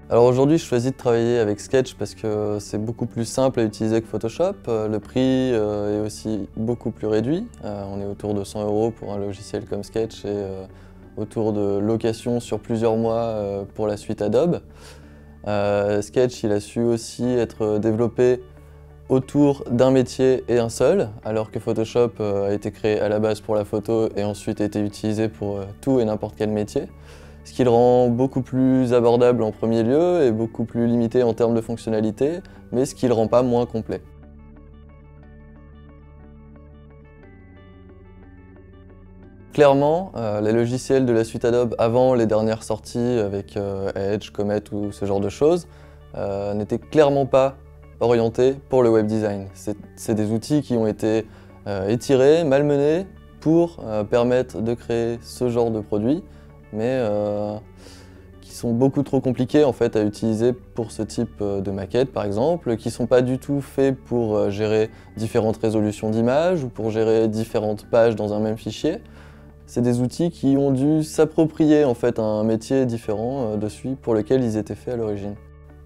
Alors aujourd'hui, je choisis de travailler avec Sketch parce que c'est beaucoup plus simple à utiliser que Photoshop. Le prix est aussi beaucoup plus réduit. On est autour de 100 € pour un logiciel comme Sketch et autour de location sur plusieurs mois pour la suite Adobe. Sketch, il a su aussi être développé autour d'un métier et un seul, alors que Photoshop a été créé à la base pour la photo et ensuite a été utilisé pour tout et n'importe quel métier. Ce qui le rend beaucoup plus abordable en premier lieu et beaucoup plus limité en termes de fonctionnalité, mais ce qui le rend pas moins complet. Clairement, les logiciels de la suite Adobe avant les dernières sorties avec Edge, Comet ou ce genre de choses n'étaient clairement pas orientés pour le web design. C'est des outils qui ont été étirés, malmenés pour permettre de créer ce genre de produits, mais qui sont beaucoup trop compliqués en fait à utiliser pour ce type de maquettes par exemple, qui ne sont pas du tout faits pour gérer différentes résolutions d'images ou pour gérer différentes pages dans un même fichier. C'est des outils qui ont dû s'approprier en fait un métier différent de celui pour lequel ils étaient faits à l'origine.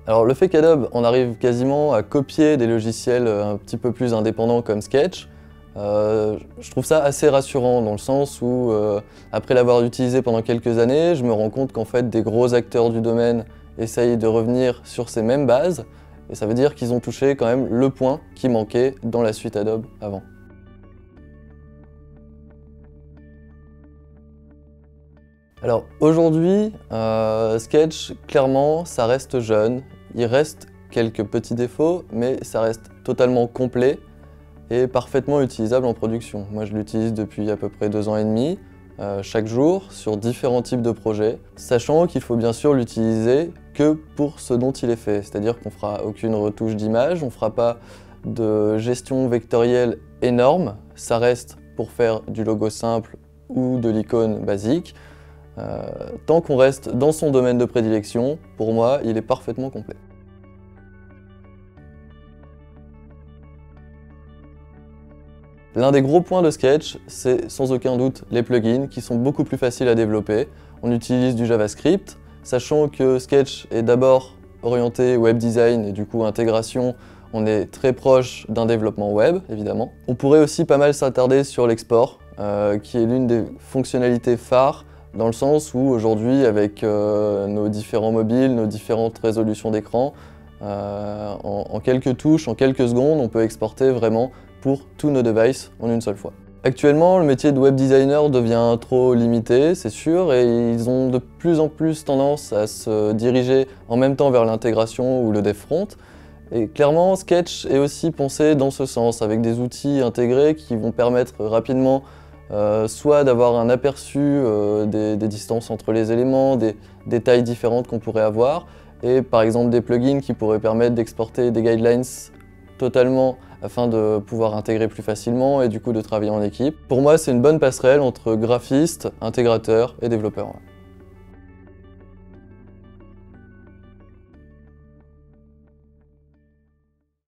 Alors le fait qu'Adobe en arrive quasiment à copier des logiciels un petit peu plus indépendants comme Sketch, je trouve ça assez rassurant dans le sens où, après l'avoir utilisé pendant quelques années, je me rends compte qu'en fait des gros acteurs du domaine essayent de revenir sur ces mêmes bases et ça veut dire qu'ils ont touché quand même le point qui manquait dans la suite Adobe avant. Alors aujourd'hui, Sketch, clairement, ça reste jeune, il reste quelques petits défauts, mais ça reste totalement complet et parfaitement utilisable en production. Moi je l'utilise depuis à peu près 2 ans et demi, chaque jour, sur différents types de projets, sachant qu'il faut bien sûr l'utiliser que pour ce dont il est fait, c'est-à-dire qu'on ne fera aucune retouche d'image, on ne fera pas de gestion vectorielle énorme, ça reste pour faire du logo simple ou de l'icône basique. Tant qu'on reste dans son domaine de prédilection, pour moi, il est parfaitement complet. L'un des gros points de Sketch, c'est sans aucun doute les plugins qui sont beaucoup plus faciles à développer. On utilise du JavaScript, sachant que Sketch est d'abord orienté web design et du coup intégration, on est très proche d'un développement web, évidemment. On pourrait aussi pas mal s'attarder sur l'export, qui est l'une des fonctionnalités phares dans le sens où aujourd'hui, avec nos différents mobiles, nos différentes résolutions d'écran, en quelques touches, en quelques secondes, on peut exporter vraiment pour tous nos devices en une seule fois. Actuellement, le métier de web designer devient trop limité, c'est sûr, et ils ont de plus en plus tendance à se diriger en même temps vers l'intégration ou le dev front. Et clairement, Sketch est aussi pensé dans ce sens, avec des outils intégrés qui vont permettre rapidement soit d'avoir un aperçu des distances entre les éléments, des tailles différentes qu'on pourrait avoir, et par exemple des plugins qui pourraient permettre d'exporter des guidelines totalement afin de pouvoir intégrer plus facilement et du coup de travailler en équipe. Pour moi, c'est une bonne passerelle entre graphiste, intégrateur et développeur.